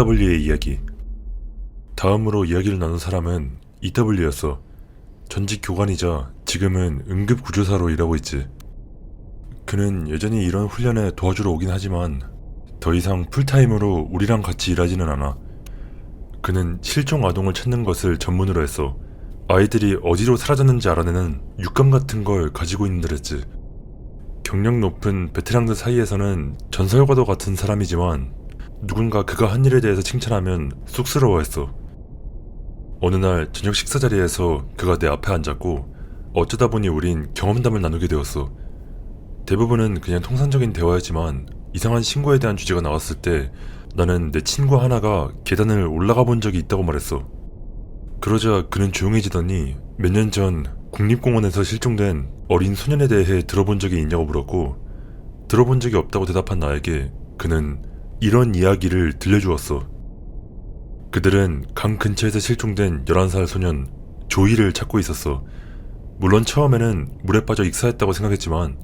EW의 이야기. 다음으로 이야기를 나눈 사람은 EW였어. 전직 교관이자 지금은 응급구조사로 일하고 있지. 그는 여전히 이런 훈련에 도와주러 오긴 하지만 더 이상 풀타임으로 우리랑 같이 일하지는 않아. 그는 실종 아동을 찾는 것을 전문으로 했어. 아이들이 어디로 사라졌는지 알아내는 육감 같은 걸 가지고 있는 듯했지. 경력 높은 베테랑들 사이에서는 전설과도 같은 사람이지만 누군가 그가 한 일에 대해서 칭찬하면 쑥스러워했어. 어느 날 저녁 식사 자리에서 그가 내 앞에 앉았고 어쩌다 보니 우린 경험담을 나누게 되었어. 대부분은 그냥 통상적인 대화였지만 이상한 신고에 대한 주제가 나왔을 때 나는 내 친구 하나가 계단을 올라가 본 적이 있다고 말했어. 그러자 그는 조용해지더니 몇 년 전 국립공원에서 실종된 어린 소년에 대해 들어본 적이 있냐고 물었고, 들어본 적이 없다고 대답한 나에게 그는 이런 이야기를 들려주었어. 그들은 강 근처에서 실종된 11살 소년 조이를 찾고 있었어. 물론 처음에는 물에 빠져 익사했다고 생각했지만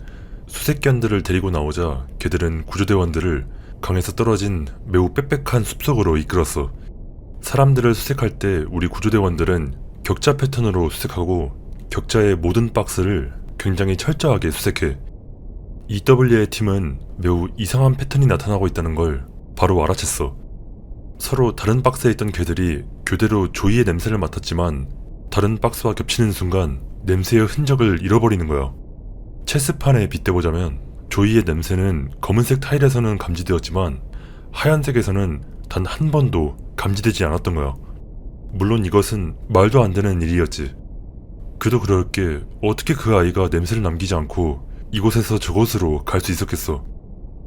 수색견들을 데리고 나오자 걔들은 구조대원들을 강에서 떨어진 매우 빽빽한 숲속으로 이끌었어. 사람들을 수색할 때 우리 구조대원들은 격자 패턴으로 수색하고 격자의 모든 박스를 굉장히 철저하게 수색해. EW의 팀은 매우 이상한 패턴이 나타나고 있다는 걸 바로 알아챘어. 서로 다른 박스에 있던 개들이 교대로 조이의 냄새를 맡았지만 다른 박스와 겹치는 순간 냄새의 흔적을 잃어버리는 거야. 체스판에 빗대보자면 조이의 냄새는 검은색 타일에서는 감지되었지만 하얀색에서는 단 한 번도 감지되지 않았던 거야. 물론 이것은 말도 안 되는 일이었지. 그도 그럴 게 어떻게 그 아이가 냄새를 남기지 않고 이곳에서 저곳으로 갈 수 있었겠어.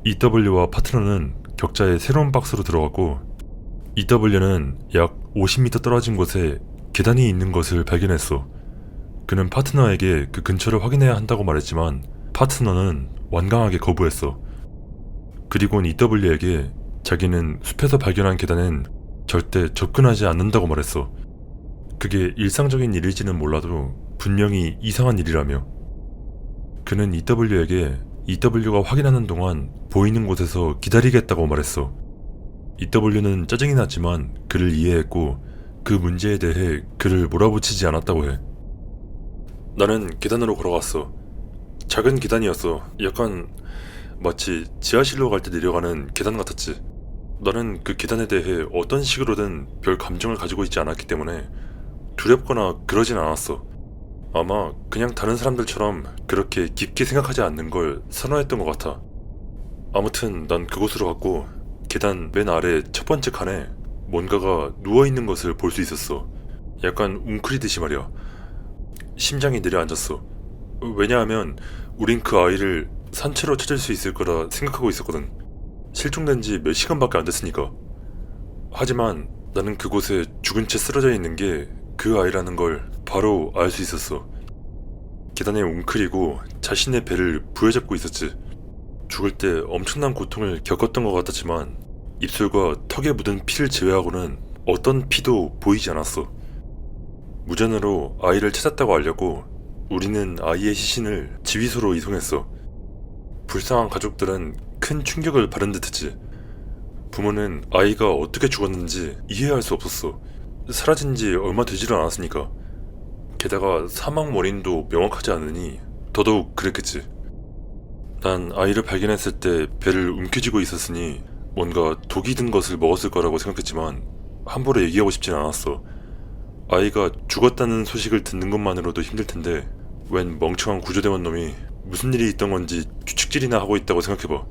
EW와 파트너는 격자의 새로운 박스로 들어갔고 EW는 약 50m 떨어진 곳에 계단이 있는 것을 발견했어. 그는 파트너에게 그 근처를 확인해야 한다고 말했지만 파트너는 완강하게 거부했어. 그리고는 EW에게 자기는 숲에서 발견한 계단엔 절대 접근하지 않는다고 말했어. 그게 일상적인 일일지는 몰라도 분명히 이상한 일이라며. 그는 EW에게 EW가 확인하는 동안 보이는 곳에서 기다리겠다고 말했어. EW는 짜증이 났지만 그를 이해했고 그 문제에 대해 그를 몰아붙이지 않았다고 해. 나는 계단으로 걸어갔어. 작은 계단이었어. 약간 마치 지하실로 갈 때 내려가는 계단 같았지. 나는 그 계단에 대해 어떤 식으로든 별 감정을 가지고 있지 않았기 때문에 두렵거나 그러진 않았어. 아마 그냥 다른 사람들처럼 그렇게 깊게 생각하지 않는 걸 선호했던 것 같아. 아무튼 난 그곳으로 갔고 계단 맨 아래 첫 번째 칸에 뭔가가 누워있는 것을 볼 수 있었어. 약간 웅크리듯이 말이야. 심장이 내려앉았어. 왜냐하면 우린 그 아이를 산채로 찾을 수 있을 거라 생각하고 있었거든. 실종된 지 몇 시간밖에 안 됐으니까. 하지만 나는 그곳에 죽은 채 쓰러져 있는 게 그 아이라는 걸 바로 알 수 있었어. 계단에 웅크리고 자신의 배를 부여잡고 있었지. 죽을 때 엄청난 고통을 겪었던 것 같았지만 입술과 턱에 묻은 피를 제외하고는 어떤 피도 보이지 않았어. 무전으로 아이를 찾았다고 알렸고 우리는 아이의 시신을 지휘소로 이송했어. 불쌍한 가족들은 큰 충격을 받은 듯했지. 부모는 아이가 어떻게 죽었는지 이해할 수 없었어. 사라진 지 얼마 되지도 않았으니까. 게다가 사망 원인도 명확하지 않으니 더더욱 그랬겠지. 난 아이를 발견했을 때 배를 움켜쥐고 있었으니 뭔가 독이 든 것을 먹었을 거라고 생각했지만 함부로 얘기하고 싶진 않았어. 아이가 죽었다는 소식을 듣는 것만으로도 힘들 텐데 웬 멍청한 구조대원 놈이 무슨 일이 있던 건지 추측질이나 하고 있다고 생각해봐.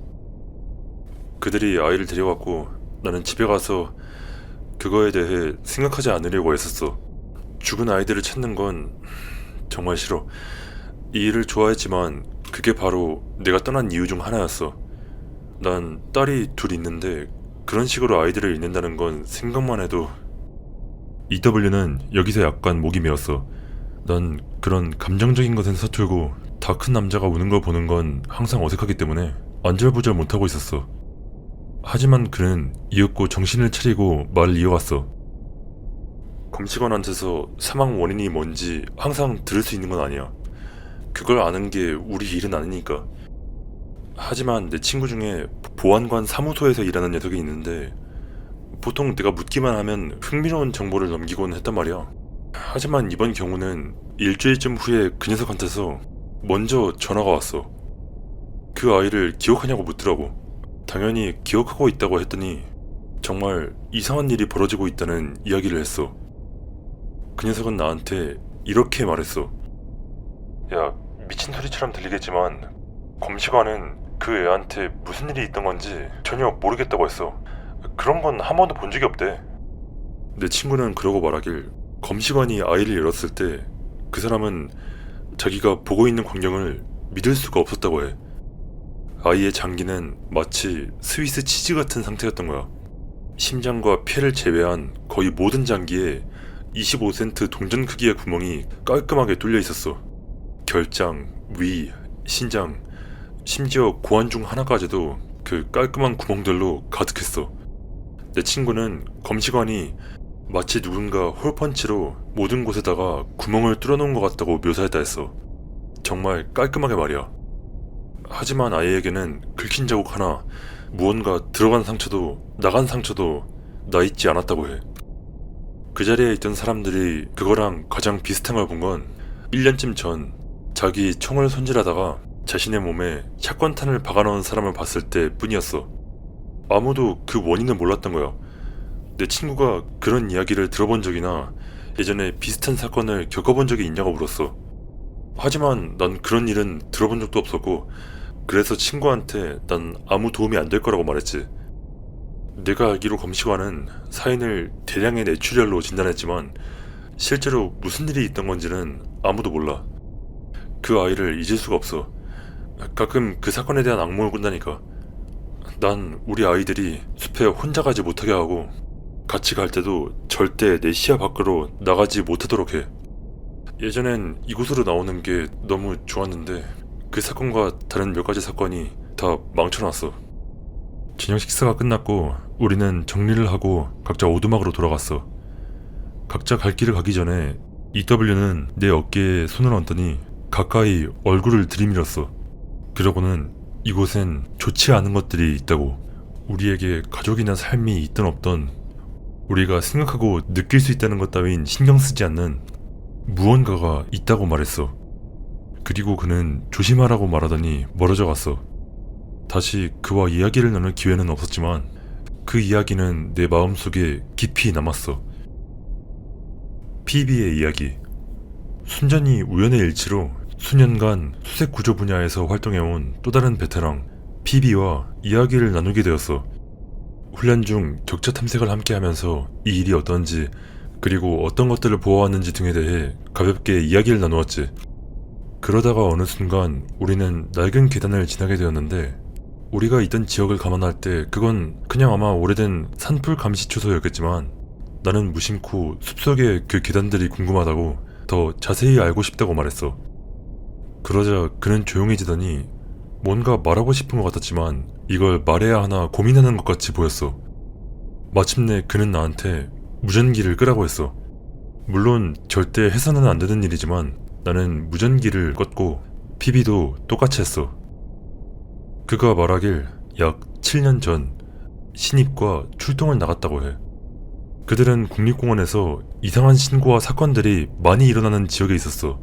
그들이 아이를 데려갔고 나는 집에 가서 그거에 대해 생각하지 않으려고 했었어. 죽은 아이들을 찾는 건 정말 싫어. 이 일을 좋아했지만 그게 바로 내가 떠난 이유 중 하나였어. 난 딸이 둘 있는데 그런 식으로 아이들을 잃는다는 건 생각만 해도. EW는 여기서 약간 목이 메었어. 난 그런 감정적인 것엔 서툴고 다 큰 남자가 우는 걸 보는 건 항상 어색하기 때문에 안절부절 못하고 있었어. 하지만 그는 이윽고 정신을 차리고 말을 이어갔어. 검시관한테서 사망 원인이 뭔지 항상 들을 수 있는 건 아니야. 그걸 아는 게 우리 일은 아니니까. 하지만 내 친구 중에 보안관 사무소에서 일하는 녀석이 있는데 보통 내가 묻기만 하면 흥미로운 정보를 넘기곤 했단 말이야. 하지만 이번 경우는 일주일쯤 후에 그 녀석한테서 먼저 전화가 왔어. 그 아이를 기억하냐고 묻더라고. 당연히 기억하고 있다고 했더니 정말 이상한 일이 벌어지고 있다는 이야기를 했어. 그 녀석은 나한테 이렇게 말했어. 야, 미친 소리처럼 들리겠지만 검시관은 그 애한테 무슨 일이 있던 건지 전혀 모르겠다고 했어. 그런 건 한 번도 본 적이 없대. 내 친구는 그러고 말하길 검시관이 아이를 잃었을 때 그 사람은 자기가 보고 있는 광경을 믿을 수가 없었다고 해. 아이의 장기는 마치 스위스 치즈 같은 상태였던 거야. 심장과 폐를 제외한 거의 모든 장기에 25센트 동전 크기의 구멍이 깔끔하게 뚫려 있었어. 결장, 위, 신장, 심지어 고환 중 하나까지도 그 깔끔한 구멍들로 가득했어. 내 친구는 검시관이 마치 누군가 홀펀치로 모든 곳에다가 구멍을 뚫어놓은 것 같다고 묘사했다 했어. 정말 깔끔하게 말이야. 하지만 아이에게는 긁힌 자국 하나, 무언가 들어간 상처도 나간 상처도 나 있지 않았다고 해. 그 자리에 있던 사람들이 그거랑 가장 비슷한 걸 본 건 1년쯤 전 자기 총을 손질하다가 자신의 몸에 샷건탄을 박아넣은 사람을 봤을 때 뿐이었어. 아무도 그 원인을 몰랐던 거야. 내 친구가 그런 이야기를 들어본 적이나 예전에 비슷한 사건을 겪어본 적이 있냐고 물었어. 하지만 난 그런 일은 들어본 적도 없었고, 그래서 친구한테 난 아무 도움이 안 될 거라고 말했지. 내가 알기로 검시관은 사인을 대량의 뇌출혈로 진단했지만 실제로 무슨 일이 있던 건지는 아무도 몰라. 그 아이를 잊을 수가 없어. 가끔 그 사건에 대한 악몽을 꾼다니까. 난 우리 아이들이 숲에 혼자 가지 못하게 하고 같이 갈 때도 절대 내 시야 밖으로 나가지 못하도록 해. 예전엔 이곳으로 나오는 게 너무 좋았는데 그 사건과 다른 몇 가지 사건이 다 망쳐놨어. 저녁 식사가 끝났고 우리는 정리를 하고 각자 오두막으로 돌아갔어. 각자 갈 길을 가기 전에 EW는 내 어깨에 손을 얹더니 가까이 얼굴을 들이밀었어. 그러고는 이곳엔 좋지 않은 것들이 있다고. 우리에게 가족이나 삶이 있든 없든 우리가 생각하고 느낄 수 있다는 것 따윈 신경 쓰지 않는 무언가가 있다고 말했어. 그리고 그는 조심하라고 말하더니 멀어져 갔어. 다시 그와 이야기를 나눌 기회는 없었지만 그 이야기는 내 마음속에 깊이 남았어. PB의 이야기. 순전히 우연의 일치로 수년간 수색 구조 분야에서 활동해온 또 다른 베테랑 PB와 이야기를 나누게 되었어. 훈련 중 격자 탐색을 함께하면서 이 일이 어떤지 그리고 어떤 것들을 보아왔는지 등에 대해 가볍게 이야기를 나누었지. 그러다가 어느 순간 우리는 낡은 계단을 지나게 되었는데 우리가 있던 지역을 감안할 때 그건 그냥 아마 오래된 산불 감시초소였겠지만 나는 무심코 숲속의 그 계단들이 궁금하다고 더 자세히 알고 싶다고 말했어. 그러자 그는 조용해지더니 뭔가 말하고 싶은 것 같았지만 이걸 말해야 하나 고민하는 것 같이 보였어. 마침내 그는 나한테 무전기를 끄라고 했어. 물론 절대 해서는 안 되는 일이지만 나는 무전기를 껐고 PB도 똑같이 했어. 그가 말하길 약 7년 전 신입과 출동을 나갔다고 해. 그들은 국립공원에서 이상한 신고와 사건들이 많이 일어나는 지역에 있었어.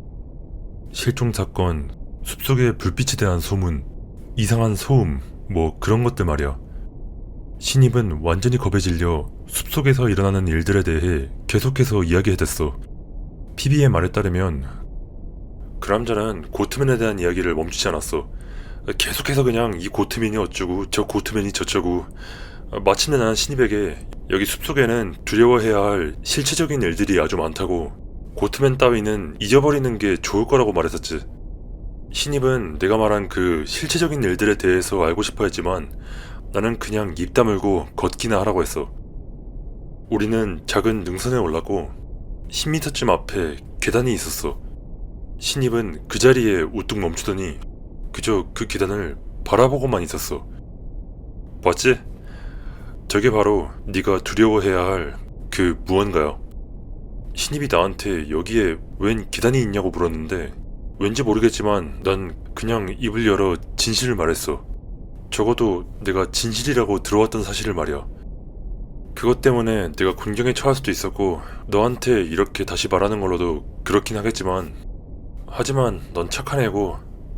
실종 사건, 숲속의 불빛에 대한 소문, 이상한 소음, 뭐 그런 것들 말이야. 신입은 완전히 겁에 질려 숲속에서 일어나는 일들에 대해 계속해서 이야기해댔어. PB의 말에 따르면 그 남자는 고트맨에 대한 이야기를 멈추지 않았어. 계속해서 그냥 이 고트맨이 어쩌고 저 고트맨이 저쩌고. 마침내 나는 신입에게 여기 숲속에는 두려워해야 할 실체적인 일들이 아주 많다고 고트맨 따위는 잊어버리는 게 좋을 거라고 말했었지. 신입은 내가 말한 그 실체적인 일들에 대해서 알고 싶어 했지만 나는 그냥 입 다물고 걷기나 하라고 했어. 우리는 작은 능선에 올랐고 10m쯤 앞에 계단이 있었어. 신입은 그 자리에 우뚝 멈추더니 그저 그 계단을 바라보고만 있었어. 봤지? 저게 바로 네가 두려워해야 할 그 무언가야. 신입이 나한테 여기에 웬 계단이 있냐고 물었는데 왠지 모르겠지만 난 그냥 입을 열어 진실을 말했어. 적어도 내가 진실이라고 들어왔던 사실을 말이야. 그것 때문에 내가 곤경에 처할 수도 있었고 너한테 이렇게 다시 말하는 걸로도 그렇긴 하겠지만 하지만 넌 착한 애고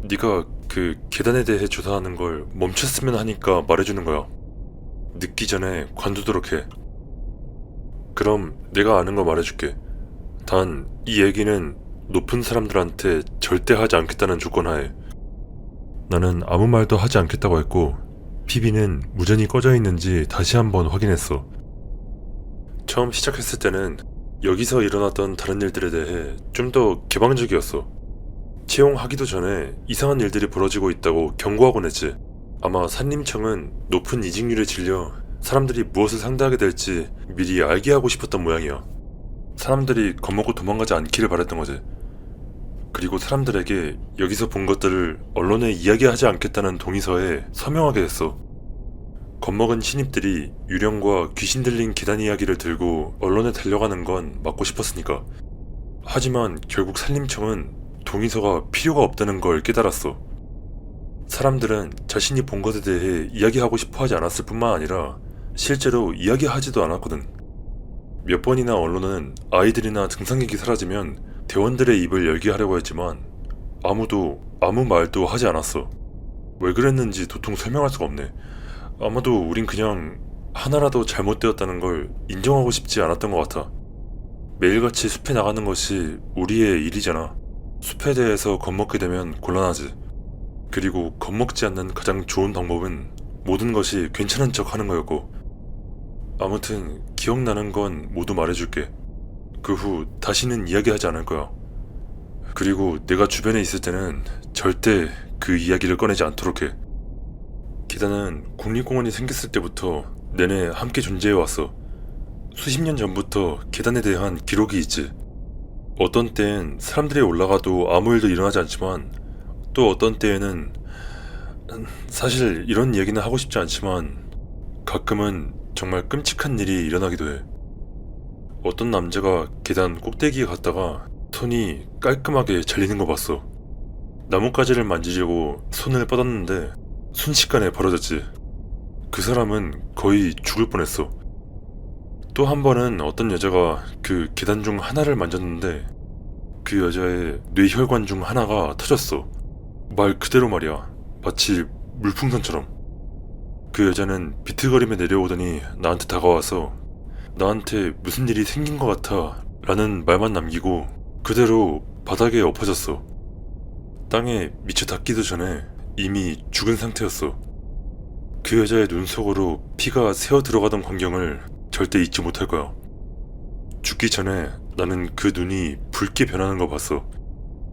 네가 그 계단에 대해 조사하는 걸 멈췄으면 하니까 말해주는 거야. 늦기 전에 관두도록 해. 그럼 내가 아는 거 말해줄게. 단 이 얘기는 높은 사람들한테 절대 하지 않겠다는 조건 하에. 나는 아무 말도 하지 않겠다고 했고 피비는 무전이 꺼져 있는지 다시 한번 확인했어. 처음 시작했을 때는 여기서 일어났던 다른 일들에 대해 좀 더 개방적이었어. 채용하기도 전에 이상한 일들이 벌어지고 있다고 경고하곤 했지. 아마 산림청은 높은 이직률에 질려 사람들이 무엇을 상대하게 될지 미리 알게 하고 싶었던 모양이야. 사람들이 겁먹고 도망가지 않기를 바랬던 거지. 그리고 사람들에게 여기서 본 것들을 언론에 이야기하지 않겠다는 동의서에 서명하게 됐어. 겁먹은 신입들이 유령과 귀신 들린 계단 이야기를 들고 언론에 달려가는 건 막고 싶었으니까. 하지만 결국 산림청은 동의서가 필요가 없다는 걸 깨달았어. 사람들은 자신이 본 것에 대해 이야기하고 싶어 하지 않았을 뿐만 아니라 실제로 이야기하지도 않았거든. 몇 번이나 언론은 아이들이나 등산객이 사라지면 대원들의 입을 열게 하려고 했지만 아무도 아무 말도 하지 않았어. 왜 그랬는지 도통 설명할 수가 없네. 아마도 우린 그냥 하나라도 잘못되었다는 걸 인정하고 싶지 않았던 것 같아. 매일같이 숲에 나가는 것이 우리의 일이잖아. 숲에 대해서 겁먹게 되면 곤란하지. 그리고 겁먹지 않는 가장 좋은 방법은 모든 것이 괜찮은 척 하는 거였고. 아무튼 기억나는 건 모두 말해줄게. 그 후 다시는 이야기하지 않을 거야. 그리고 내가 주변에 있을 때는 절대 그 이야기를 꺼내지 않도록 해. 계단은 국립공원이 생겼을 때부터 내내 함께 존재해왔어. 수십 년 전부터 계단에 대한 기록이 있지. 어떤 때엔 사람들이 올라가도 아무 일도 일어나지 않지만 또 어떤 때에는 사실 이런 얘기는 하고 싶지 않지만 가끔은 정말 끔찍한 일이 일어나기도 해. 어떤 남자가 계단 꼭대기에 갔다가 손이 깔끔하게 잘리는 거 봤어. 나뭇가지를 만지려고 손을 뻗었는데 순식간에 벌어졌지. 그 사람은 거의 죽을 뻔했어. 또 한 번은 어떤 여자가 그 계단 중 하나를 만졌는데 그 여자의 뇌혈관 중 하나가 터졌어. 말 그대로 말이야. 마치 물풍선처럼. 그 여자는 비틀거리며 내려오더니 나한테 다가와서 나한테 무슨 일이 생긴 것 같아 라는 말만 남기고 그대로 바닥에 엎어졌어. 땅에 미쳐 닿기도 전에 이미 죽은 상태였어. 그 여자의 눈 속으로 피가 새어 들어가던 광경을 절대 잊지 못할 거야. 죽기 전에 나는 그 눈이 붉게 변하는 걸 봤어.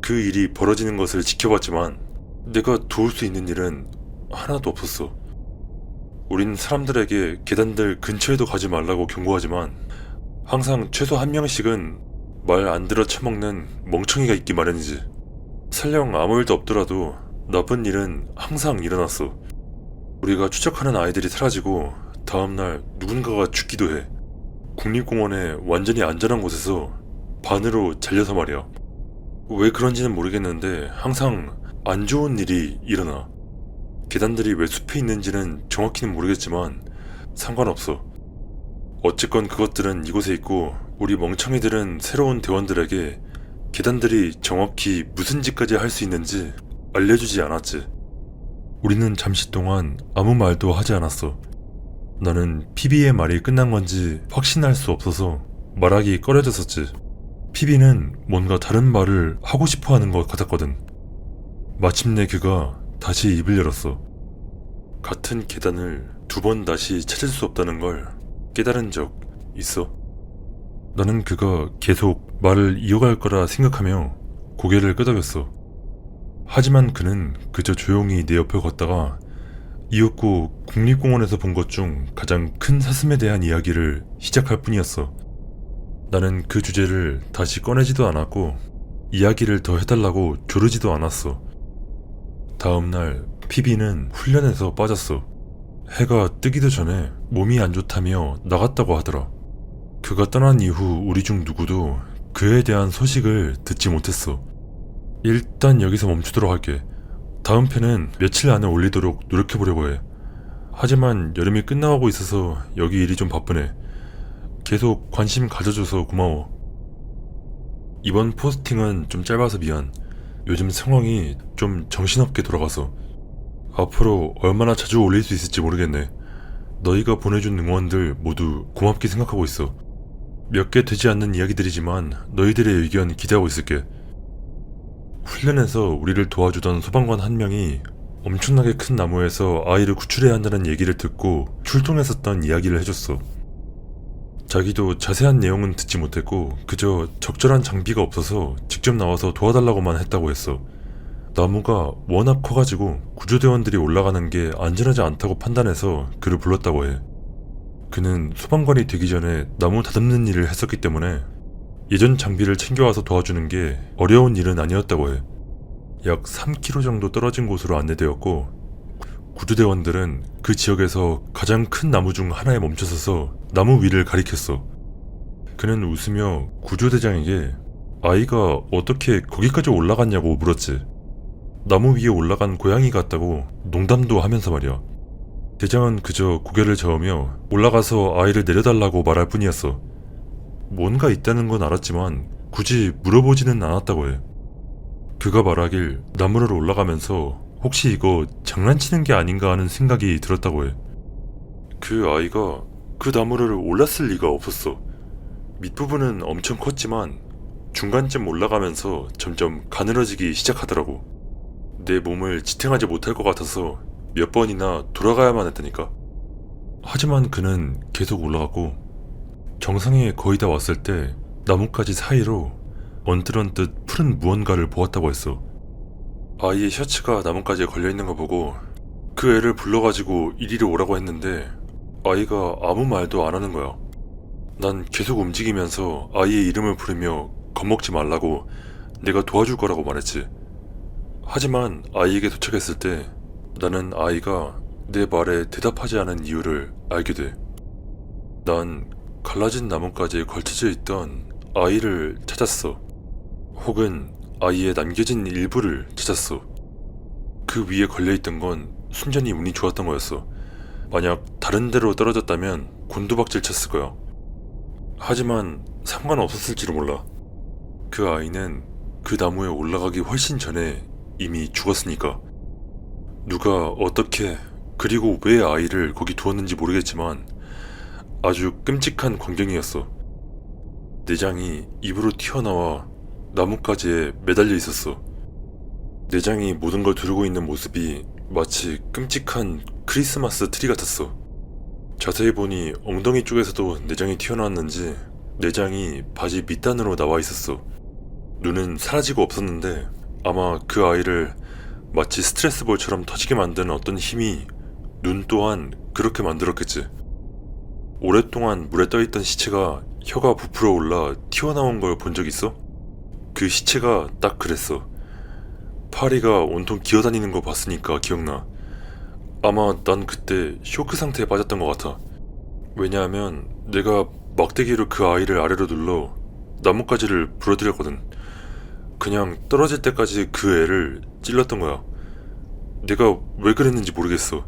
그 일이 벌어지는 것을 지켜봤지만 내가 도울 수 있는 일은 하나도 없었어. 우린 사람들에게 계단들 근처에도 가지 말라고 경고하지만 항상 최소 한 명씩은 말 안 들어 처먹는 멍청이가 있기 마련이지. 설령 아무 일도 없더라도 나쁜 일은 항상 일어났어. 우리가 추적하는 아이들이 사라지고 다음날 누군가가 죽기도 해. 국립공원의 완전히 안전한 곳에서 반으로 잘려서 말이야. 왜 그런지는 모르겠는데 항상 안 좋은 일이 일어나. 계단들이 왜 숲에 있는지는 정확히는 모르겠지만 상관없어. 어쨌건 그것들은 이곳에 있고 우리 멍청이들은 새로운 대원들에게 계단들이 정확히 무슨 짓까지 할 수 있는지 알려주지 않았지. 우리는 잠시 동안 아무 말도 하지 않았어. 나는 피비의 말이 끝난 건지 확신할 수 없어서 말하기 꺼려졌었지. 피비는 뭔가 다른 말을 하고 싶어 하는 것 같았거든. 마침내 그가 다시 입을 열었어. 같은 계단을 두 번 다시 찾을 수 없다는 걸 깨달은 적 있어? 나는 그가 계속 말을 이어갈 거라 생각하며 고개를 끄덕였어. 하지만 그는 그저 조용히 내 옆을 걷다가 이윽고 국립공원에서 본 것 중 가장 큰 사슴에 대한 이야기를 시작할 뿐이었어. 나는 그 주제를 다시 꺼내지도 않았고 이야기를 더 해달라고 조르지도 않았어. 다음날 피비는 훈련에서 빠졌어. 해가 뜨기도 전에 몸이 안 좋다며 나갔다고 하더라. 그가 떠난 이후 우리 중 누구도 그에 대한 소식을 듣지 못했어. 일단 여기서 멈추도록 할게. 다음 편은 며칠 안에 올리도록 노력해보려고 해. 하지만 여름이 끝나가고 있어서 여기 일이 좀 바쁘네. 계속 관심 가져줘서 고마워. 이번 포스팅은 좀 짧아서 미안. 요즘 상황이 좀 정신없게 돌아가서. 앞으로 얼마나 자주 올릴 수 있을지 모르겠네. 너희가 보내준 응원들 모두 고맙게 생각하고 있어. 몇 개 되지 않는 이야기들이지만 너희들의 의견 기대하고 있을게. 훈련에서 우리를 도와주던 소방관 한 명이 엄청나게 큰 나무에서 아이를 구출해야 한다는 얘기를 듣고 출동했었던 이야기를 해줬어. 자기도 자세한 내용은 듣지 못했고 그저 적절한 장비가 없어서 직접 나와서 도와달라고만 했다고 했어. 나무가 워낙 커가지고 구조대원들이 올라가는 게 안전하지 않다고 판단해서 그를 불렀다고 해. 그는 소방관이 되기 전에 나무 다듬는 일을 했었기 때문에 예전 장비를 챙겨와서 도와주는 게 어려운 일은 아니었다고 해. 약 3km 정도 떨어진 곳으로 안내되었고 구조대원들은 그 지역에서 가장 큰 나무 중 하나에 멈춰서서 나무 위를 가리켰어. 그는 웃으며 구조대장에게 아이가 어떻게 거기까지 올라갔냐고 물었지. 나무 위에 올라간 고양이 같다고 농담도 하면서 말이야. 대장은 그저 고개를 저으며 올라가서 아이를 내려달라고 말할 뿐이었어. 뭔가 있다는 건 알았지만 굳이 물어보지는 않았다고 해. 그가 말하길 나무를 올라가면서 혹시 이거 장난치는 게 아닌가 하는 생각이 들었다고 해. 그 아이가 그 나무를 올랐을 리가 없었어. 밑부분은 엄청 컸지만 중간쯤 올라가면서 점점 가늘어지기 시작하더라고. 내 몸을 지탱하지 못할 것 같아서 몇 번이나 돌아가야만 했다니까. 하지만 그는 계속 올라갔고 정상에 거의 다 왔을 때 나뭇가지 사이로 언뜻언뜻 푸른 무언가를 보았다고 했어. 아이의 셔츠가 나뭇가지에 걸려있는 거 보고 그 애를 불러가지고 이리로 오라고 했는데 아이가 아무 말도 안 하는 거야. 난 계속 움직이면서 아이의 이름을 부르며 겁먹지 말라고 내가 도와줄 거라고 말했지. 하지만 아이에게 도착했을 때 나는 아이가 내 말에 대답하지 않은 이유를 알게 돼. 난 갈라진 나뭇가지에 걸쳐져 있던 아이를 찾았어. 혹은 아이의 남겨진 일부를 찾았어. 그 위에 걸려있던 건 순전히 운이 좋았던 거였어. 만약 다른 데로 떨어졌다면 곤두박질 쳤을 거야. 하지만 상관없었을지도 몰라. 그 아이는 그 나무에 올라가기 훨씬 전에 이미 죽었으니까. 누가 어떻게 그리고 왜 아이를 거기 두었는지 모르겠지만 아주 끔찍한 광경이었어. 내장이 입으로 튀어나와 나뭇가지에 매달려 있었어. 내장이 모든 걸 두르고 있는 모습이 마치 끔찍한 크리스마스 트리 같았어. 자세히 보니 엉덩이 쪽에서도 내장이 튀어나왔는지 내장이 바지 밑단으로 나와 있었어. 눈은 사라지고 없었는데 아마 그 아이를 마치 스트레스볼처럼 터지게 만드는 어떤 힘이 눈 또한 그렇게 만들었겠지. 오랫동안 물에 떠있던 시체가 혀가 부풀어 올라 튀어나온 걸 본 적 있어? 그 시체가 딱 그랬어. 파리가 온통 기어다니는 거 봤으니까 기억나. 아마 난 그때 쇼크 상태에 빠졌던 것 같아. 왜냐하면 내가 막대기로 그 아이를 아래로 눌러 나뭇가지를 부러뜨렸거든. 그냥 떨어질 때까지 그 애를 찔렀던 거야. 내가 왜 그랬는지 모르겠어.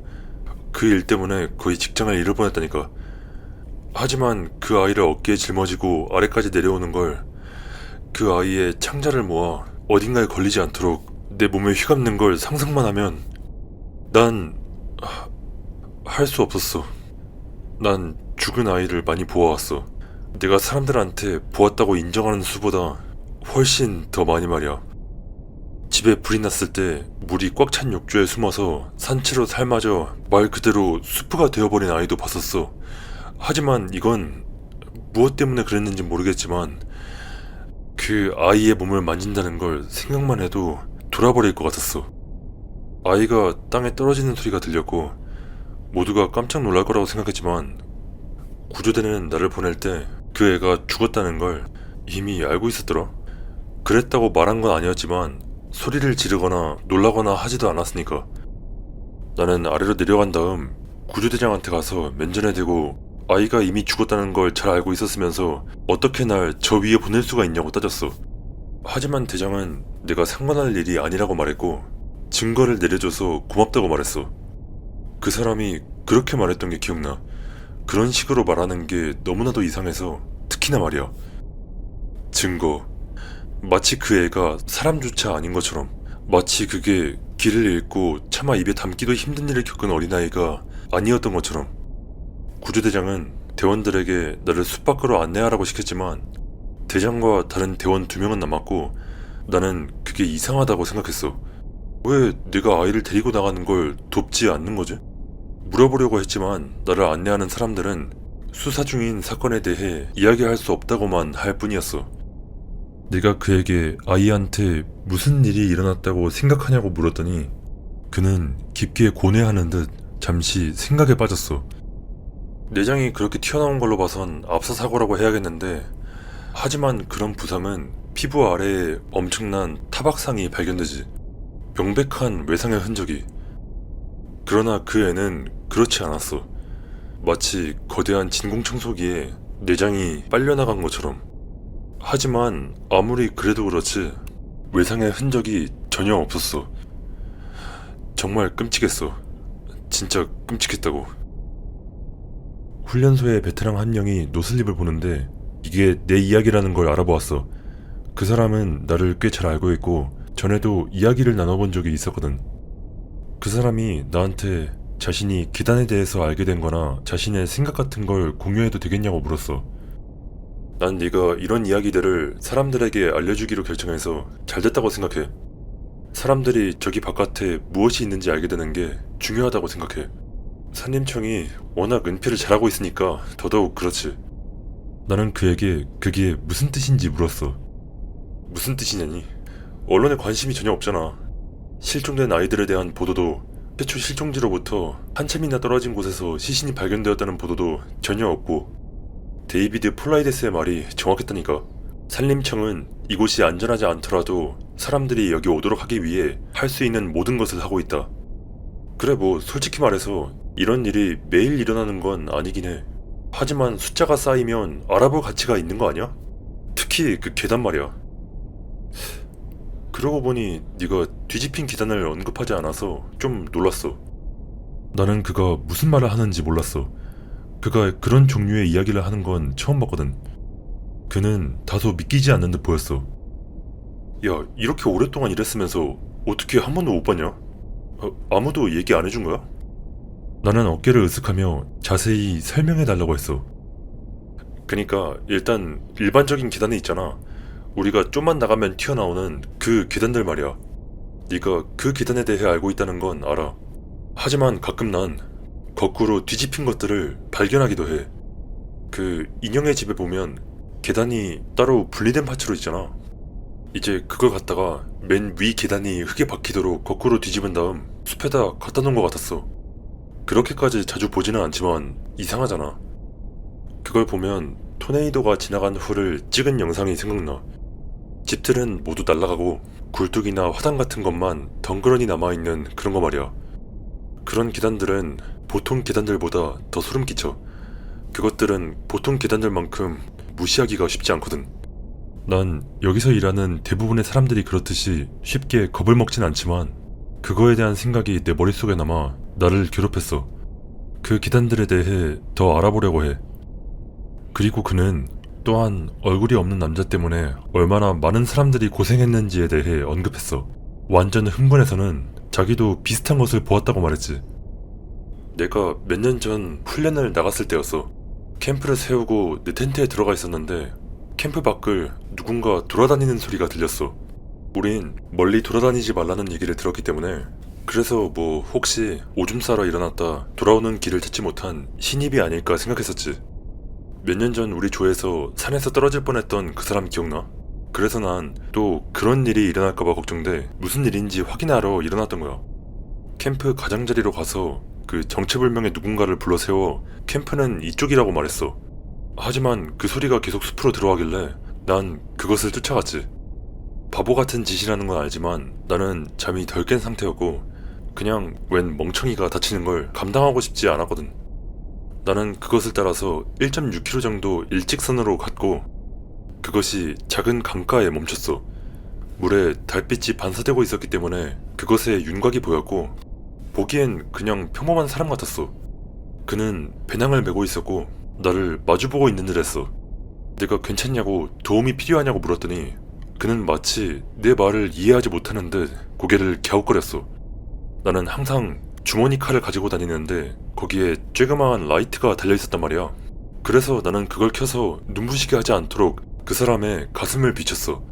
그 일 때문에 거의 직장을 잃을 뻔했다니까. 하지만 그 아이를 어깨에 짊어지고 아래까지 내려오는 걸, 그 아이의 창자를 모아 어딘가에 걸리지 않도록 내 몸에 휘감는 걸 상상만 하면 난 할 수 없었어. 난 죽은 아이를 많이 보아왔어. 내가 사람들한테 보았다고 인정하는 수보다 훨씬 더 많이 말이야. 집에 불이 났을 때 물이 꽉 찬 욕조에 숨어서 산채로 삶아져 말 그대로 수프가 되어버린 아이도 봤었어. 하지만 이건 무엇 때문에 그랬는지 모르겠지만 그 아이의 몸을 만진다는 걸 생각만 해도 돌아버릴 것 같았어. 아이가 땅에 떨어지는 소리가 들렸고 모두가 깜짝 놀랄 거라고 생각했지만 구조대는 나를 보낼 때 그 애가 죽었다는 걸 이미 알고 있었더라. 그랬다고 말한 건 아니었지만 소리를 지르거나 놀라거나 하지도 않았으니까. 나는 아래로 내려간 다음 구조대장한테 가서 면전에 대고 아이가 이미 죽었다는 걸 잘 알고 있었으면서 어떻게 날 저 위에 보낼 수가 있냐고 따졌어. 하지만 대장은 내가 상관할 일이 아니라고 말했고 증거를 내려줘서 고맙다고 말했어. 그 사람이 그렇게 말했던 게 기억나. 그런 식으로 말하는 게 너무나도 이상해서 특히나 말이야. 증거. 마치 그 애가 사람조차 아닌 것처럼, 마치 그게 길을 잃고 차마 입에 담기도 힘든 일을 겪은 어린아이가 아니었던 것처럼. 구조대장은 대원들에게 나를 숲 밖으로 안내하라고 시켰지만 대장과 다른 대원 2명은 남았고 나는 그게 이상하다고 생각했어. 왜 내가 아이를 데리고 나가는 걸 돕지 않는 거지? 물어보려고 했지만 나를 안내하는 사람들은 수사 중인 사건에 대해 이야기할 수 없다고만 할 뿐이었어. 내가 그에게 아이한테 무슨 일이 일어났다고 생각하냐고 물었더니 그는 깊게 고뇌하는 듯 잠시 생각에 빠졌어. 내장이 그렇게 튀어나온 걸로 봐선 압사사고라고 해야겠는데, 하지만 그런 부상은 피부 아래에 엄청난 타박상이 발견되지. 명백한 외상의 흔적이. 그러나 그 애는 그렇지 않았어. 마치 거대한 진공청소기에 내장이 빨려나간 것처럼. 하지만 아무리 그래도 그렇지 외상의 흔적이 전혀 없었어. 정말 끔찍했어. 진짜 끔찍했다고. 훈련소의 베테랑 한 명이 노슬립을 보는데 이게 내 이야기라는 걸 알아보았어. 그 사람은 나를 꽤 잘 알고 있고 전에도 이야기를 나눠본 적이 있었거든. 그 사람이 나한테 자신이 기단에 대해서 알게 된 거나 자신의 생각 같은 걸 공유해도 되겠냐고 물었어. 난 네가 이런 이야기들을 사람들에게 알려주기로 결정해서 잘됐다고 생각해. 사람들이 저기 바깥에 무엇이 있는지 알게 되는 게 중요하다고 생각해. 산림청이 워낙 은폐를 잘하고 있으니까 더더욱 그렇지. 나는 그에게 그게 무슨 뜻인지 물었어. 무슨 뜻이냐니? 언론에 관심이 전혀 없잖아. 실종된 아이들에 대한 보도도, 최초 실종지로부터 한참이나 떨어진 곳에서 시신이 발견되었다는 보도도 전혀 없고, 데이비드 폴라이데스의 말이 정확했다니까. 산림청은 이곳이 안전하지 않더라도 사람들이 여기 오도록 하기 위해 할 수 있는 모든 것을 하고 있다. 그래, 뭐 솔직히 말해서 이런 일이 매일 일어나는 건 아니긴 해. 하지만 숫자가 쌓이면 알아볼 가치가 있는 거 아니야? 특히 그 계단 말이야. 그러고 보니 네가 뒤집힌 계단을 언급하지 않아서 좀 놀랐어. 나는 그가 무슨 말을 하는지 몰랐어. 그가 그런 종류의 이야기를 하는 건 처음 봤거든. 그는 다소 믿기지 않는 듯 보였어. 야, 이렇게 오랫동안 일했으면서 어떻게 한 번도 못 봤냐? 아무도 얘기 안 해준 거야? 나는 어깨를 으쓱하며 자세히 설명해달라고 했어. 그니까 일단 일반적인 계단이 있잖아. 우리가 좀만 나가면 튀어나오는 그 계단들 말이야. 네가 그 계단에 대해 알고 있다는 건 알아. 하지만 가끔 난 거꾸로 뒤집힌 것들을 발견하기도 해. 그 인형의 집에 보면 계단이 따로 분리된 파츠로 있잖아. 이제 그걸 갖다가 맨 위 계단이 흙에 박히도록 거꾸로 뒤집은 다음 숲에다 갖다 놓은 것 같았어. 그렇게까지 자주 보지는 않지만 이상하잖아. 그걸 보면 토네이도가 지나간 후를 찍은 영상이 생각나. 집들은 모두 날아가고 굴뚝이나 화단 같은 것만 덩그러니 남아있는 그런 거 말이야. 그런 계단들은 보통 계단들보다 더 소름 끼쳐. 그것들은 보통 계단들만큼 무시하기가 쉽지 않거든. 난 여기서 일하는 대부분의 사람들이 그렇듯이 쉽게 겁을 먹진 않지만 그거에 대한 생각이 내 머릿속에 남아 나를 괴롭혔어. 그 계단들에 대해 더 알아보려고 해. 그리고 그는 또한 얼굴이 없는 남자 때문에 얼마나 많은 사람들이 고생했는지에 대해 언급했어. 완전 흥분해서는 자기도 비슷한 것을 보았다고 말했지. 내가 몇 년 전 훈련을 나갔을 때였어. 캠프를 세우고 내 텐트에 들어가 있었는데 캠프 밖을 누군가 돌아다니는 소리가 들렸어. 우린 멀리 돌아다니지 말라는 얘기를 들었기 때문에, 그래서 뭐 혹시 오줌 싸러 일어났다 돌아오는 길을 찾지 못한 신입이 아닐까 생각했었지. 몇 년 전 우리 조에서 산에서 떨어질 뻔했던 그 사람 기억나? 그래서 난 또 그런 일이 일어날까봐 걱정돼 무슨 일인지 확인하러 일어났던 거야. 캠프 가장자리로 가서 그 정체불명의 누군가를 불러 세워 캠프는 이쪽이라고 말했어. 하지만 그 소리가 계속 숲으로 들어가길래 난 그것을 쫓아갔지. 바보 같은 짓이라는 건 알지만 나는 잠이 덜 깬 상태였고 그냥 웬 멍청이가 다치는 걸 감당하고 싶지 않았거든. 나는 그것을 따라서 1.6km 정도 일직선으로 갔고 그것이 작은 강가에 멈췄어. 물에 달빛이 반사되고 있었기 때문에 그것에 윤곽이 보였고 보기엔 그냥 평범한 사람 같았어. 그는 배낭을 메고 있었고 나를 마주보고 있는 듯했어. 내가 괜찮냐고 도움이 필요하냐고 물었더니 그는 마치 내 말을 이해하지 못하는 듯 고개를 갸웃거렸어. 나는 항상 주머니 칼을 가지고 다니는데 거기에 쬐그마한 라이트가 달려있었단 말이야. 그래서 나는 그걸 켜서 눈부시게 하지 않도록 그 사람의 가슴을 비췄어.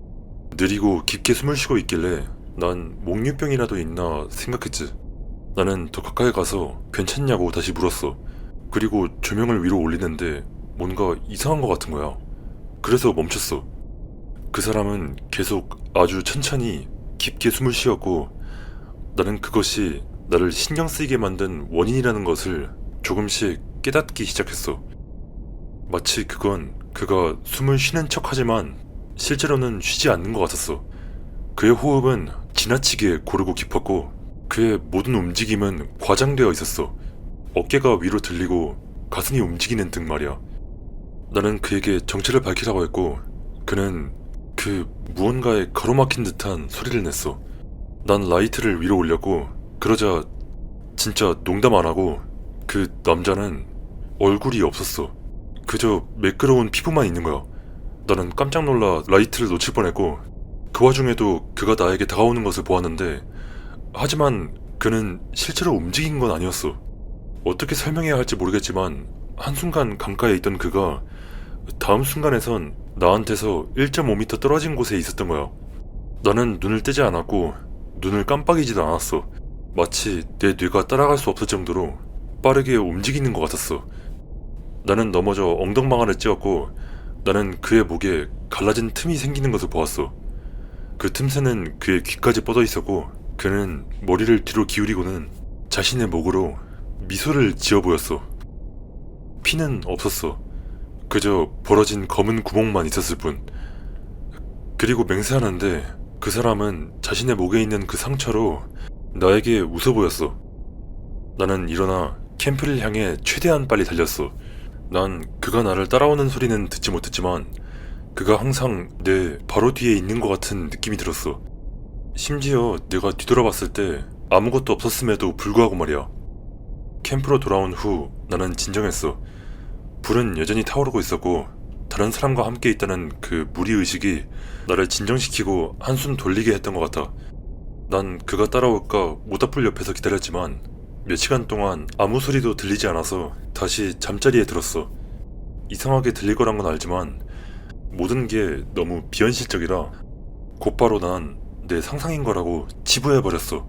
느리고 깊게 숨을 쉬고 있길래 난 목류병이라도 있나 생각했지. 나는 더 가까이 가서 괜찮냐고 다시 물었어. 그리고 조명을 위로 올리는데 뭔가 이상한 것 같은 거야. 그래서 멈췄어. 그 사람은 계속 아주 천천히 깊게 숨을 쉬었고 나는 그것이 나를 신경 쓰이게 만든 원인이라는 것을 조금씩 깨닫기 시작했어. 마치 그건 그가 숨을 쉬는 척 하지만 실제로는 쉬지 않는 것 같았어. 그의 호흡은 지나치게 고르고 깊었고 그의 모든 움직임은 과장되어 있었어. 어깨가 위로 들리고 가슴이 움직이는 등 말이야. 나는 그에게 정체를 밝히라고 했고 그는 그 무언가에 가로막힌 듯한 소리를 냈어. 난 라이트를 위로 올렸고 그러자 진짜 농담 안 하고 그 남자는 얼굴이 없었어. 그저 매끄러운 피부만 있는 거야. 나는 깜짝 놀라 라이트를 놓칠 뻔했고 그 와중에도 그가 나에게 다가오는 것을 보았는데 하지만 그는 실제로 움직인 건 아니었어. 어떻게 설명해야 할지 모르겠지만 한순간 강가에 있던 그가 다음 순간에선 나한테서 1.5m 떨어진 곳에 있었던 거야. 나는 눈을 떼지 않았고 눈을 깜빡이지도 않았어. 마치 내 뇌가 따라갈 수 없을 정도로 빠르게 움직이는 것 같았어. 나는 넘어져 엉덩방아를 찧었고 나는 그의 목에 갈라진 틈이 생기는 것을 보았어. 그 틈새는 그의 귀까지 뻗어 있었고 그는 머리를 뒤로 기울이고는 자신의 목으로 미소를 지어 보였어. 피는 없었어. 그저 벌어진 검은 구멍만 있었을 뿐. 그리고 맹세하는데 그 사람은 자신의 목에 있는 그 상처로 나에게 웃어 보였어. 나는 일어나 캠프를 향해 최대한 빨리 달렸어. 난 그가 나를 따라오는 소리는 듣지 못했지만 그가 항상 내 바로 뒤에 있는 것 같은 느낌이 들었어. 심지어 내가 뒤돌아봤을 때 아무것도 없었음에도 불구하고 말이야. 캠프로 돌아온 후 나는 진정했어. 불은 여전히 타오르고 있었고 다른 사람과 함께 있다는 그 무리의식이 나를 진정시키고 한숨 돌리게 했던 것 같아. 난 그가 따라올까 모닥불 옆에서 기다렸지만 몇 시간 동안 아무 소리도 들리지 않아서 다시 잠자리에 들었어. 이상하게 들릴 거란 건 알지만 모든 게 너무 비현실적이라 곧바로 난 내 상상인 거라고 치부해버렸어.